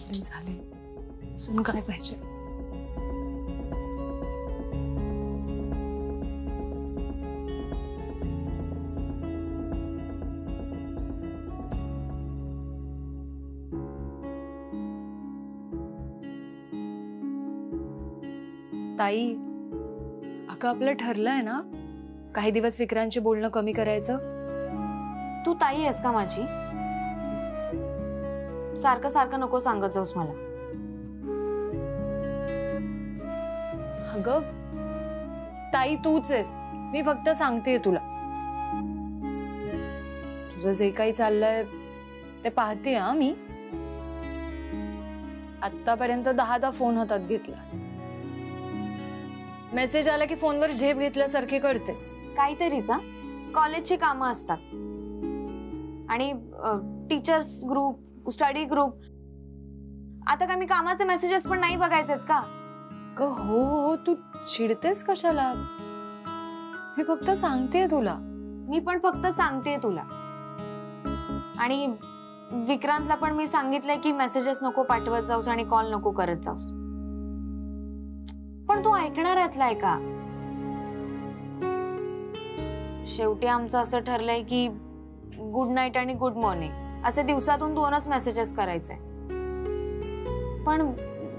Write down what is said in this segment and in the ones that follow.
झाले झाले, अजून काय पाहिजे? ताई, अगं आपलं ठरलंय ना काही दिवस विक्रांतशी बोलणं कमी करायचं. तू ताई आहेस का माझी? सारखं सारखं नको सांगत जाऊस मला. अगं ताई तूच आहेस, मी फक्त सांगतेय तुला. तुझं जे काही चाललंय ते पाहते. हा मी आतापर्यंत 10दा फोन हातात घेतलास, मेसेज आला की फोनवर झेप घेतल्यासारखी करतेस. काहीतरीच कॉलेजची कामं असतात आणि टीचर्स ग्रुप, स्टडी ग्रुप. आता काय मी कामाचे मेसेजेस पण नाही बघायचेत का? हो, तू चिडतेस कशाला? मी फक्त सांगते तुला. मी पण फक्त सांगते तुला. आणि विक्रांतला पण मी सांगितलंय की मेसेजेस नको पाठवत जाऊस आणि कॉल नको करत जाऊस. पण तू ऐकणार आहे का? शेवटी आमचं असं ठरलंय की गुड नाईट आणि गुड मॉर्निंग असे दिवसातून 2च मेसेजेस करायचे. पण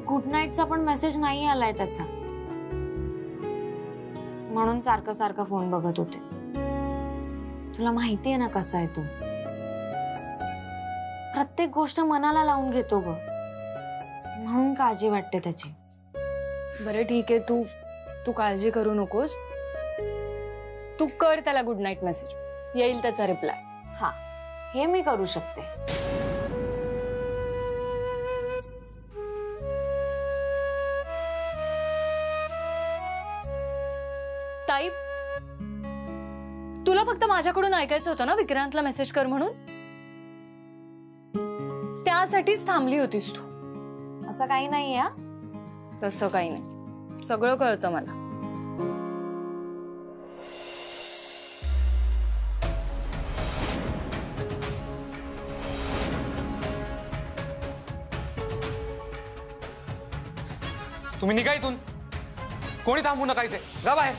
गुड नाईटचा पण मेसेज नाही आलाय त्याचा, म्हणून सारखं सारखं फोन बघत होते. तुला माहितीये ना कसा आहे तू, प्रत्येक गोष्ट मनाला लावून घेतो ग, म्हणून काळजी वाटते त्याची. बरं ठीक आहे, तू काळजी करू नकोस. तू कर त्याला गुड नाईट मेसेज, येईल त्याचा रिप्लाय. हा, हे मी करू शकते. ताई, तुला फक्त माझ्याकडून ऐकायचं होतं ना विक्रांतला मेसेज कर म्हणून? त्यासाठीच थांबली होतीस तू? असं काही नाहीये. तसं काही नाही, सगळं कळतं मला. तुम्ही निघा इथून, कोणी थांबू नका इथे, जा बाहेर.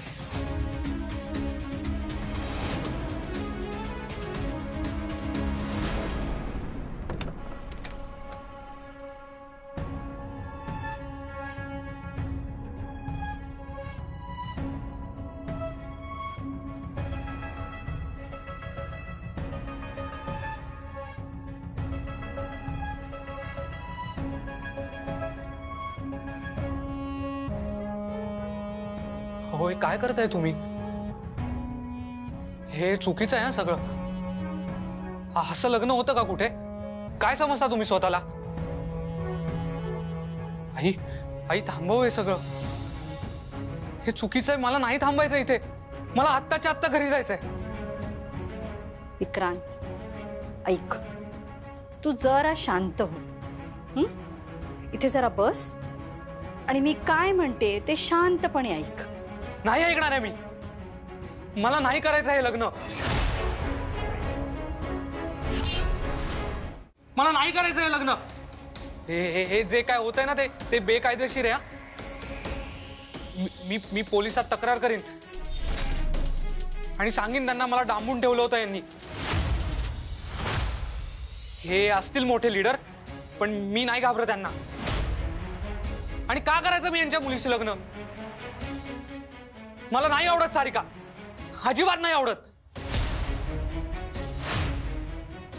होय, काय करताय तुम्ही? हे चुकीचं आहे सगळं. असं लग्न होतं का कुठे? काय समजता तुम्ही स्वतःला? आई, आई थांबव हे सगळं. हे चुकीचं आहे, मला नाही थांबायचं इथे. मला आत्ताच्या आत्ता घरी जायचंय. विक्रांत, ऐक, तू जरा शांत हो. इथे जरा बस आणि मी काय म्हणते ते शांतपणे ऐक. नाही ऐकणार आहे मी. मला नाही करायचं हे लग्न. मला नाही करायचं हे लग्न. हे जे काय होतंय ना ते बेकायदेशीर आहे. मी पोलिसात तक्रार करीन आणि सांगीन त्यांना मला डांबून ठेवलं होतं यांनी. हे असतील मोठे लीडर, पण मी नाही घाबरत त्यांना. आणि का करायचं मी यांच्या मुलीशी लग्न? मला नाही आवडत सारिका, अजिबात नाही आवडत.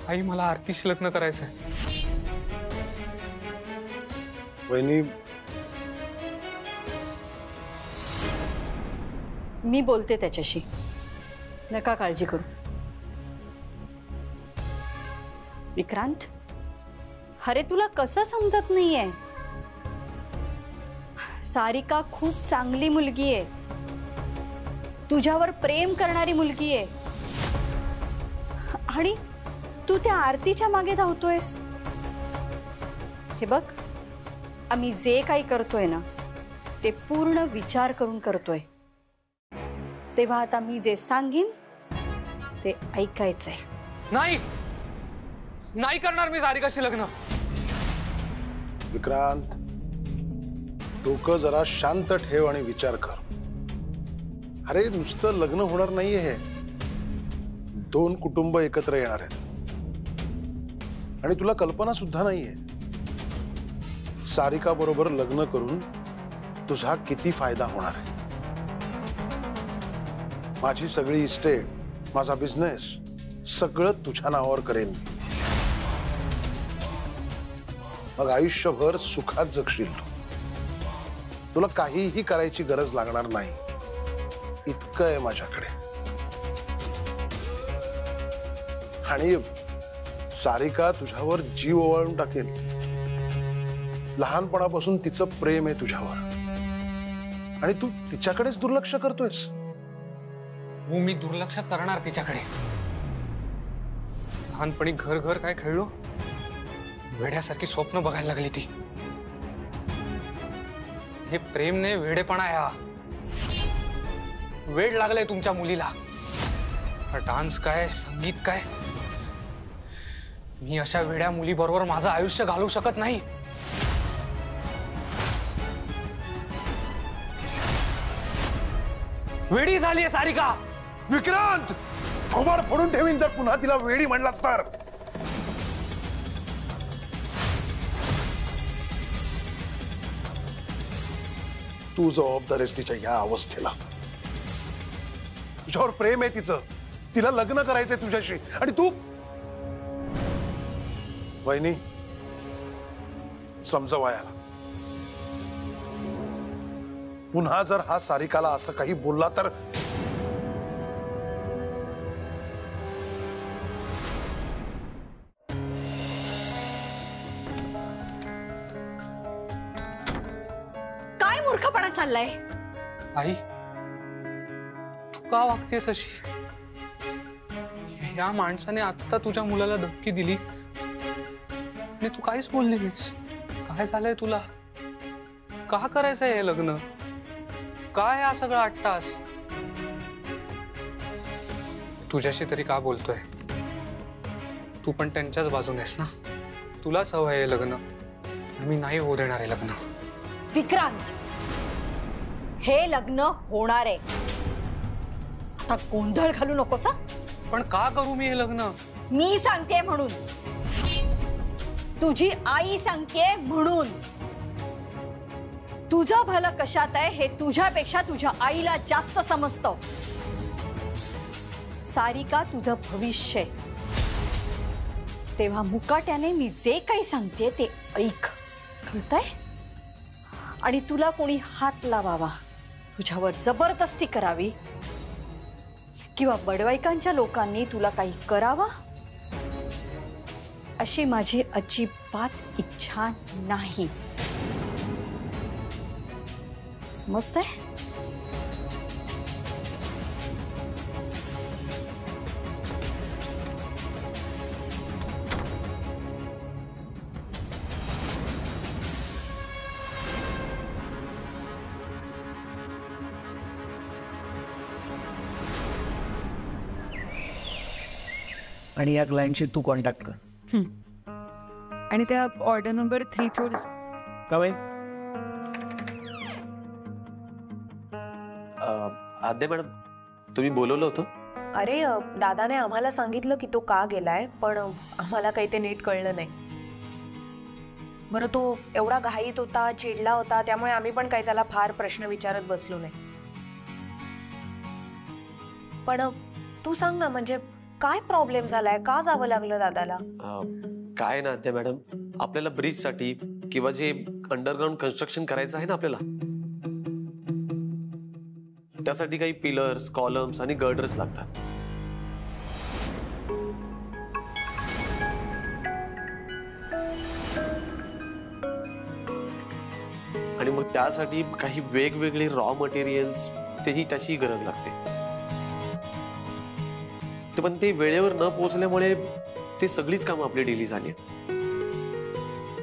आई, मला आरतीशी लग्न करायचंय. वहिनी, मी बोलते त्याच्याशी, नका काळजी करू. विक्रांत, अरे तुला कसं समजत नाहीये? सारिका खूप चांगली मुलगी आहे, तुझ्यावर प्रेम करणारी मुलगी आहे. आणि तू त्या आरतीच्या मागे धावतोयस. हे बघ, आम्ही जे काही करतोय ना ते पूर्ण विचार करून करतोय. तेव्हा आता मी जे सांगीन ते ऐकायचंय. नाही, नाही करणार मी सारिकाशी लग्न. विक्रांत, डोकं जरा शांत ठेव आणि विचार कर. अरे नुसतं लग्न होणार नाहीये हे. 2 कुटुंब एकत्र येणार आहेत आणि तुला कल्पना सुद्धा नाहीये सारिका बरोबर लग्न करून तुझा किती फायदा होणार आहे. माझी सगळी इस्टेट, माझा बिझनेस सगळं तुझ्या नावावर करेन मी. मग आयुष्यभर सुखात जगशील तू. तुला काहीही करायची गरज लागणार नाही. इतकं आहे माझ्याकडे. आणि सारिका तुझ्यावर जीव ओवाळून टाकेल. लहानपणापासून तिचं प्रेम आहे तुझ्यावर आणि तू तिच्याकडेच दुर्लक्ष करतोयस. हो, मी दुर्लक्ष करणार तिच्याकडे. लहानपणी घर घर काय खेळलो, वेड्यासारखी स्वप्न बघायला लागली ती. हे प्रेम नाही, वेडेपणा आहे हा. वेड लागलंय तुमच्या मुलीला. हा डान्स काय, संगीत काय. मी अशा वेड्या मुली बरोबर माझं आयुष्य घालवू शकत नाही. वेडी झालीये सारिका. विक्रांत, थोबाड फोडून ठेवीन जर पुन्हा तिला वेडी म्हणलास तर. तू जबाबदार आहेस तिच्या या अवस्थेला. तुझ्यावर प्रेम आहे तिचं. तिला लग्न करायचंय तुझ्याशी आणि तू. वहिनी, समजवा याला. पुन्हा जर हा सारिकाला असं काही बोलला तर काय मूर्खपणा चाललाय? आई, तू का वागतेस अशी? या माणसाने आता तुझ्या मुलाला धमकी दिली आणि तू काहीच बोलली नाहीस. काय झालंय तुला? का करायचंय हे लग्न? काय हा सगळा 8 तास? तुझ्याशी तरी का बोलतोय? तू पण त्यांच्याच बाजूनेस ना. तुलाच हवं आहे लग्न. मी नाही होऊ देणार आहे लग्न. विक्रांत, हे लग्न होणार आहे. आता गोंधळ घालू नकोस. पण का करू मी हे लग्न? मी सांगते म्हणून. तुझी आई सांगते म्हणून. तुझं भलं कशात आहे हे तुझ्यापेक्षा तुझ्या आईला जास्त समजतं. सारिका तुझं भविष्य आहे. तेव्हा मुकाट्याने मी जे काही सांगते ते ऐक. कळतंय? आणि तुला कोणी हात लावावा, तुझ्यावर जबरदस्ती करावी किंवा बडवाईकांच्या लोकांनी तुला काही करावा अशी माझी अजिबात इच्छा नाही. समजतंय? आणि या क्लायंटशी तू कॉन्टॅक्ट कर. आणि त्या ऑर्डर नंबर 34 का बाई? आद्या मॅडम, तुम्ही बोलवलं होतं? अरे दादाने आम्हाला सांगितलं की तो का गेलाय, पण आम्हाला काही ते नीट कळलं नाही. बरं, तो एवढा घाईत होता, चिडला होता, त्यामुळे आम्ही पण काही त्याला फार प्रश्न विचारत बसलो नाही. पण तू सांग ना, म्हणजे काय प्रॉब्लेम झालाय? का जावं लागलं दादाला? काय ना आद्या मॅडम, आपल्याला ब्रिजसाठी किंवा जे अंडरग्राउंड कन्स्ट्रक्शन करायचं आहे ना आपल्याला, त्यासाठी काही पिलर्स, कॉलम्स आणि गर्डर्स लागतात. आणि मग त्यासाठी काही वेगवेगळे रॉ मटेरियल्स, त्याची गरज लागते. पण ते वेळेवर न पोहोचल्यामुळे ते सगळीच कामं आपली डिली झाली.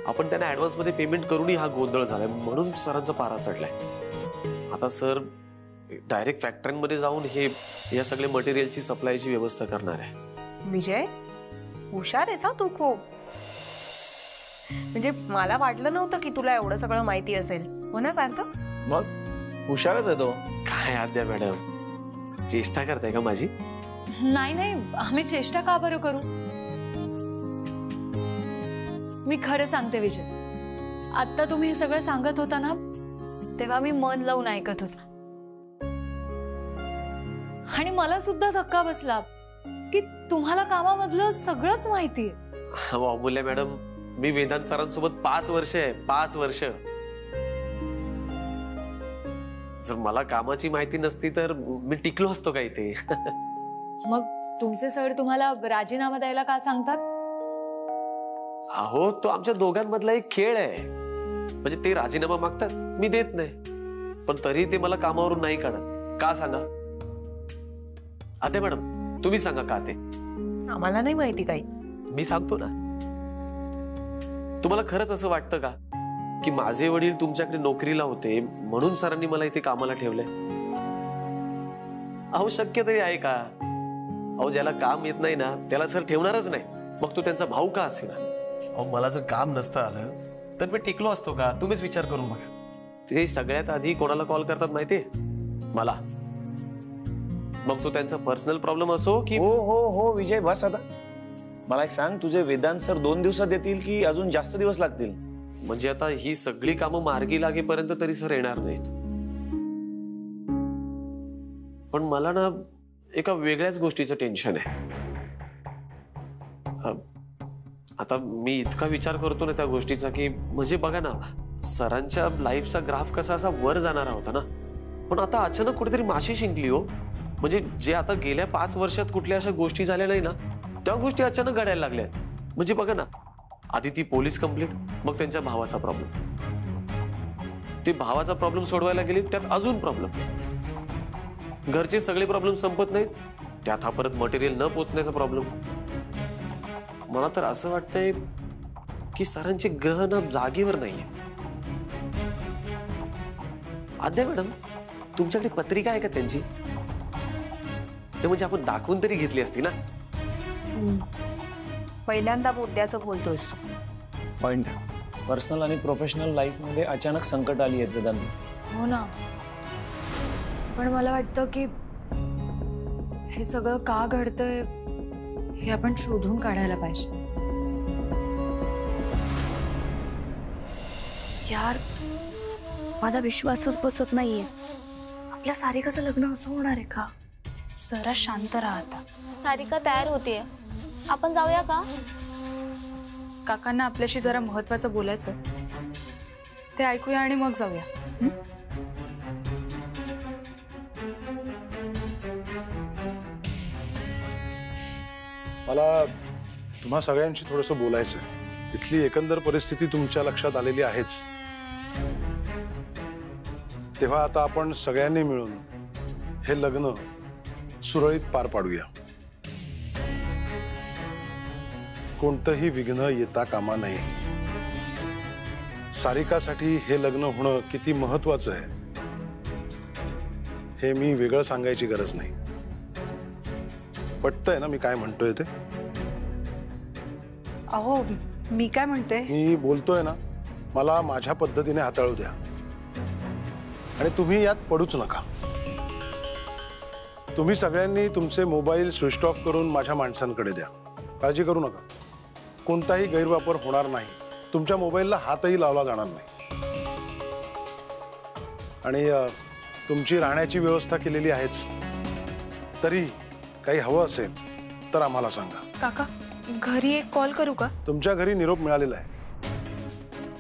आपण त्यांना ऍडव्हान्स मध्ये पेमेंट करूनही हा गोंधळ झालाय, म्हणून सरांचा पारा चढलाय. आता सर डायरेक्ट फॅक्टरीमध्ये जाऊन या सगळ्या मटेरियलची सप्लायची व्यवस्था करणार आहे. विजय, हुशार आहेस हा तू खूप. म्हणजे मला वाटलं नव्हतं की तुला एवढं सगळं माहिती असेल. हो ना सार्थक? मग हुशारच आहे तो. काय आद्या मॅडम, चेष्टा करताय का माझी? नाही नाही, आम्ही चेष्टा का बरं करू. मी खरं सांगते विजय, आता तुम्ही हे सगळं सांगत होता ना, तेव्हा मी मन लावून ऐकत होता आणि मला सुद्धा धक्का बसला की तुम्हाला कामामधलं सगळंच माहितीये. अमूल्य मॅडम, मी वेदांत सरांसोबत 5 वर्ष आहे, 5 वर्ष. जर मला कामाची माहिती नसती तर मी टिकलो असतो का इथे? मग तुमचे सर तुम्हाला राजीनामा द्यायला का सांगतात? अहो, तो आमच्या दोघांमधला एक खेळ आहे. म्हणजे ते राजीनामा मागतात, मी देत नाही, पण तरी ते मला कामावरून नाही काढत. का सांगा आते मॅडम, तुम्ही सांगा का ते? आम्हाला नाही माहिती काही. मी सांगतो ना. तुम्हाला खरंच असं वाटतं का की माझे वडील तुमच्याकडे नोकरीला होते म्हणून सरांनी मला इथे कामाला ठेवलंय? अहो, शक्य तरी आहे का? अहो, ज्याला काम येत नाही ना त्याला सर ठेवणारच नाही, मग तो त्यांचा भाऊ का असेल. अहो, मला जर काम नसतं आलं तर मी टिकलो असतो का? तुम्हीच विचार करून बघा. ते सगळ्यात आधी कोणाला कॉल करतात माहितीये? मला. मग तो त्यांचा पर्सनल प्रॉब्लेम असो की हो हो हो विजय, बस आता. मला एक सांग, तुझे वेदांत सर 2 दिवसात येतील की अजून जास्त दिवस लागतील? म्हणजे आता ही सगळी कामं मार्गी लागेपर्यंत तरी सर येणार नाहीत. पण मला ना एका वेगळ्याच गोष्टीचं टेन्शन आहे. आता मी इतका विचार करतो ना त्या गोष्टीचा की म्हणजे बघा ना, सरांच्या लाईफचा ग्राफ कसा असा वर जाणारा होता ना, पण आता अचानक कुठेतरी माशी शिंकली हो. म्हणजे जे आता गेल्या 5 वर्षात कुठल्या अशा गोष्टी झाल्या नाही ना, त्या गोष्टी अचानक घडायला लागल्या. म्हणजे बघा ना, आधी ती पोलीस कंप्लेंट, मग त्यांच्या भावाचा प्रॉब्लेम, ते भावाचा प्रॉब्लेम सोडवायला गेले त्यात अजून प्रॉब्लेम, घरचे सगळे प्रॉब्लेम संपत नाहीत त्यात हा परत मटेरियल न पोचण्याचा प्रॉब्लेम. मला तर असं वाटतंय की सरांचे ग्रह ना जागेवर नाहीये. आद्या मॅडम, तुमच्याकडे पत्रिका आहे का त्यांची? ते म्हणजे आपण दाखवून तरी घेतली असती ना. पहिल्यांदा मुद्द्याचं बोलतोस. पॉइंट. पर्सनल आणि प्रोफेशनल लाईफ मध्ये अचानक संकट आली आहेत वेदांत. हो ना, पण मला वाटतं की हे सगळं का घडतंय हे आपण शोधून काढायला पाहिजे. यार, माझा विश्वासच बसत नाहीये. आपल्या सारिकाचं लग्न असं होणार आहे का? जरा शांत राहा आता. सारिका तयार होतीये, आपण जाऊया का? काकांना आपल्याशी जरा महत्वाचं बोलायचं, ते ऐकूया आणि मग जाऊया. मला तुम्हा सगळ्यांशी थोडंसं बोलायचं आहे. इथली एकंदर परिस्थिती तुमच्या लक्षात आलेली आहेच. तेव्हा आता आपण सगळ्यांनी मिळून हे लग्न सुरळीत पार पाडूया. कोणतंही विघ्न येता कामा नये. सारिकासाठी हे लग्न होणं किती महत्वाचं आहे हे मी वेगळं सांगायची गरज नाही. पटतंय ना मी काय म्हणतोय ते? अहो, मी काय म्हणते, मी बोलतोय ना, मला माझ्या पद्धतीने हाताळू द्या आणि तुम्ही यात पडूच नका. तुम्ही सगळ्यांनी तुमचे मोबाईल स्विच ऑफ करून माझ्या माणसांकडे द्या. काळजी करू नका, कोणताही गैरवापर होणार नाही. तुमच्या मोबाईलला हातही लावला जाणार नाही. आणि तुमची राहण्याची व्यवस्था केलेली आहेच. तरी काही हवं असेल तर आम्हाला सांगा. काका घरी एक कॉल करू का? तुमच्या घरी निरोप मिळालेला आहे,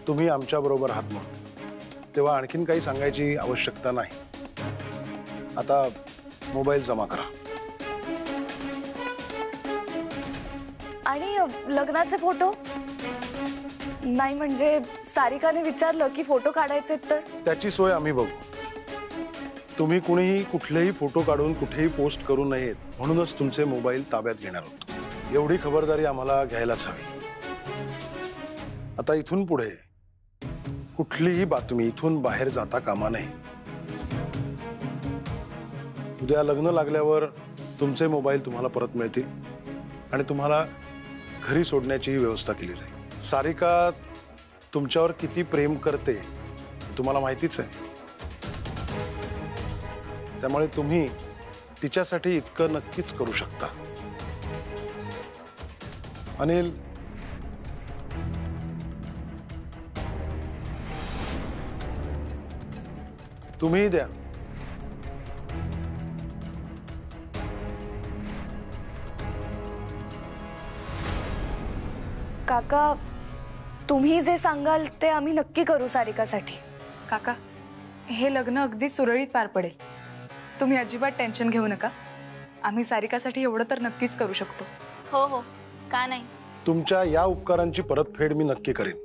तुम्ही आमच्या बरोबर आहात म्हणून, तेव्हा आणखीन काही सांगायची आवश्यकता नाही. आता मोबाईल जमा करा. आणि लग्नाचे फोटो नाही, म्हणजे सारिकाने विचारलं की फोटो काढायचे तर त्याची सोय आम्ही बघू. तुम्ही कुणीही कुठलेही फोटो काढून कुठेही पोस्ट करू नयेत म्हणूनच तुमचे मोबाईल ताब्यात घेणार होतो. एवढी खबरदारी आम्हाला घ्यायलाच हवी. आता इथून पुढे कुठलीही बातमी इथून बाहेर जाता कामा नये. उद्या लग्न लागल्यावर तुमचे मोबाईल तुम्हाला परत मिळतील आणि तुम्हाला घरी सोडण्याची व्यवस्था केली जाईल. सारिका तुमच्यावर किती प्रेम करते तुम्हाला माहितीच आहे. त्यामुळे तुम्ही तिच्यासाठी इतकं नक्कीच करू शकता. अनिल, तुम्ही द्या. काका, तुम्ही जे सांगाल ते आम्ही नक्की करू सारिकासाठी. काका, हे लग्न अगदी सुरळीत पार पडेल. तुम्ही अजिबात टेन्शन घेऊ नका. आम्ही सारिकासाठी एवढं तर नक्कीच करू शकतो. हो हो, का नाही. तुमच्या या उपकारांची परतफेड मी नक्की करीन.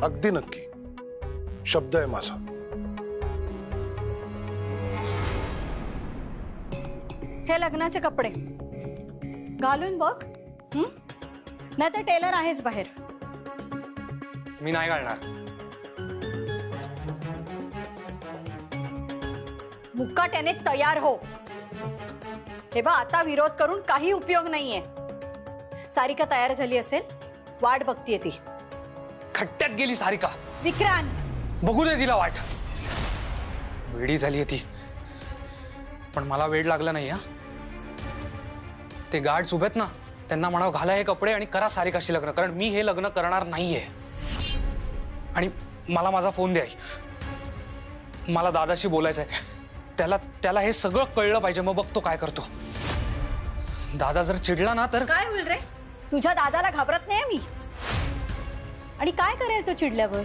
अगदी नक्की. शब्द आहे माझा. हे लग्नाचे कपडे घालून बघ. नाही तर टेलर आहेच बाहेर. मी नाही घालणार. मुकाट्याने तयार हो. हे बा, आता विरोध करून काही उपयोग नाहीये. सारिका तयार झाली असेल, वाट बघतीये ती. खट्ट्यात गेली सारिका. विक्रांत, बघू दे तिला वाट. वेडी झालीये ती. पण मला वेळ लागला नाही. हा, ते गार्ड्स उभेत ना, त्यांना म्हणावं घाला हे कपडे आणि करा सारिकाशी लग्न, कारण मी हे लग्न करणार नाहीये. आणि मला माझा फोन द्या. मला दादाशी बोलायचंय. त्याला हे सगळं कळलं पाहिजे. मग बघतो काय करतो. दादा जर चिडला ना तर काय होईल रे? तुझ्या दादाला घाबरत नाही मी. आणि काय करेल तो चिडल्यावर?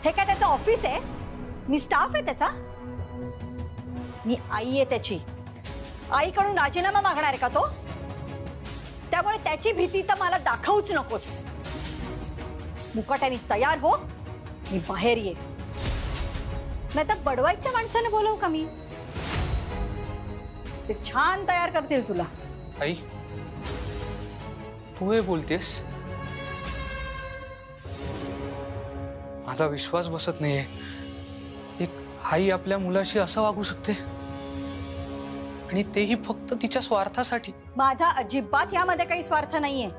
हे काय त्याचं ऑफिस आहे? मी स्टाफ आहे त्याचा. मी आई आहे त्याची. आईकडून राजीनामा मागणार आहे का तो? त्यामुळे त्याची भीती तर मला दाखवूच नकोस. मुकाट्याने तयार हो, मी बाहेर ये. नाही तर बडवाईच्या माणसाने बोलवू का मी? ते छान तयार करतील तुला. आई, तू हे बोलतेस? माझा विश्वास बसत नाहीये. एक आई आपल्या मुलाशी असं वागू शकते, आणि तेही फक्त तिच्या स्वार्थासाठी. माझा अजिबात यामध्ये काही स्वार्थ नाहीये.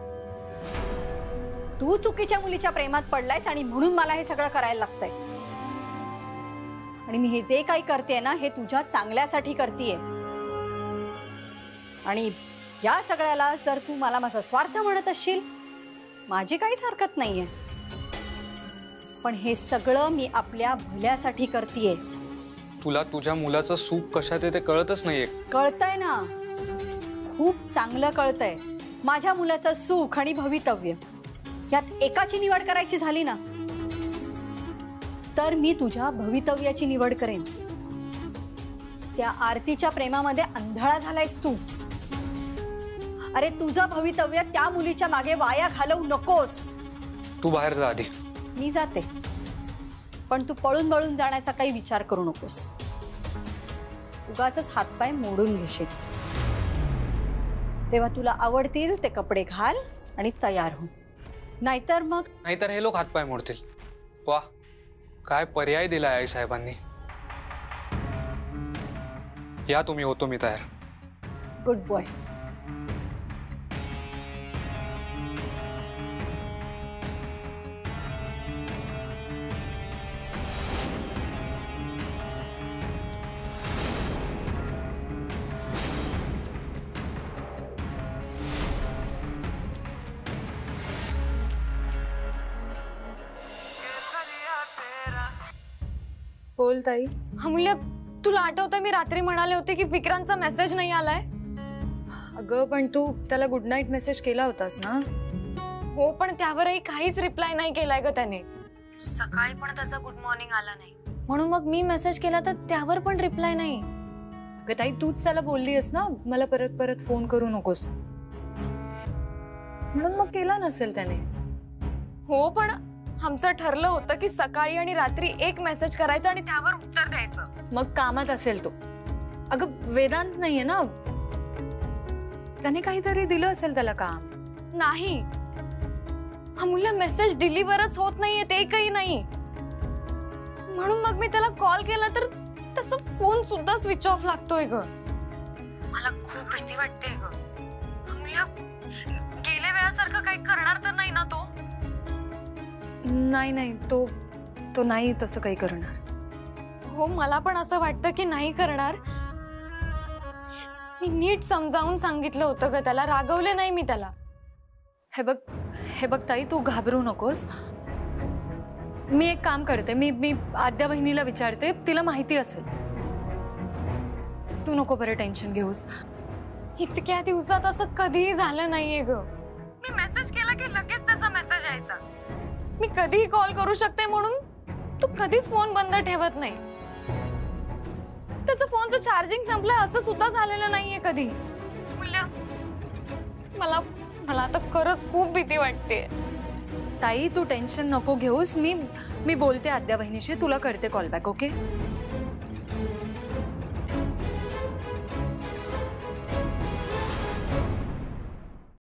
तू चुकीच्या मुलीच्या प्रेमात पडलायस आणि म्हणून मला हे सगळं करायला लागतंय. आणि मी हे जे काही करते ना, हे तुझ्या चांगल्यासाठी करतेय. आणि या सगळ्याला जर तू मला माझा स्वार्थ म्हणत असशील, माझी काहीच हरकत नाहीये. पण हे सगळं मी आपल्या भल्यासाठी करतेय. तुला तुझ्या मुलाचं सुख कशात आहे ते कळतच नाहीये. कळतंय ना, खूप चांगलं कळतंय. माझ्या मुलाचं सुख आणि भवितव्य यात एकाची निवड करायची झाली ना, तर मी तुझ्या भवितव्याची निवड करेन. त्या आरतीच्या प्रेमामध्ये अंधळा झालायस तू. अरे, तुझं भवितव्य त्या मुलीच्या मागे वाया घालवू नकोस. तू बाहेर जा आधी. मी जाते, पण तू पळून बळून जाण्याचा काही विचार करू नकोस. उगाचच हातपाय मोडून घेशील. तेव्हा तुला आवडतील ते कपडे घाल आणि तयार हो. नाहीतर हे लोक हातपाय मोडतील. वा, काय पर्याय दिलाय आई साहेबांनी. या तुम्ही, होतो मी तयार. Good boy. बोल ताई. अमूल्य, तुला आठवतंय मी रात्री म्हणाले होते की विक्रांतचा मेसेज नाही आलाय? अगं, पण तू त्याला गुड नाईट मेसेज केला होतास ना? हो, पण त्यावरही काहीच रिप्लाय नाही केलाय ग त्याने. सकाळी पण त्याचा गुड मॉर्निंग आला नाही. म्हणून मग मी मेसेज केला तर त्यावर पण रिप्लाय नाही. अगं ताई, तूच त्याला बोललीस ना मला परत परत फोन करू नकोस, म्हणून मग केला नसेल त्याने. हो, पण आमचं ठरलं होतं की सकाळी आणि रात्री एक मेसेज करायचा आणि त्यावर उत्तर द्यायचं. मग कामात असेल तो. अगं, वेदांत नाहीये ना, त्याने काहीतरी दिलं असेल त्याला काम. नाही अमूल्य, मेसेज डिलिव्हरच होत नाहीये, ते काही नाही. म्हणून मग मी त्याला कॉल केला तर त्याचा फोन सुद्धा स्विच ऑफ लागतोय ग. मला खूप भीती वाटते ग. अमूल्य, गेल्या वेळा वेड्यासारखं काही करणार तर नाही ना तो? नाही नाही, तो नाही तसं काही करणार. हो, मला पण असं वाटतं की नाही करणार. मी नीट समजावून सांगितलं होतं ग त्याला, रागवले नाही मी त्याला. हे बघ ताई, तू घाबरू नकोस. मी एक काम करते, मी आद्या बहिणीला विचारते, तिला माहिती असेल. तू नको बरं टेन्शन घेऊस. इतक्या दिवसात असं कधीही झालं नाहीये ग. मी मेसेज केला की लगेच त्याचा मेसेज यायचा. मी कधीही कॉल करू शकते म्हणून तू कधीच फोन बंद ठेवत नाही. त्याचं फोनचं चार्जिंग संपलंय असं सुद्धा झालेलं नाहीये कधी. मला आता खरंच खूप भीती वाटते. ताई, तू टेन्शन नको घेऊस. मी बोलते आद्या बहिणीशी, तुला करते कॉल बॅक. ओके?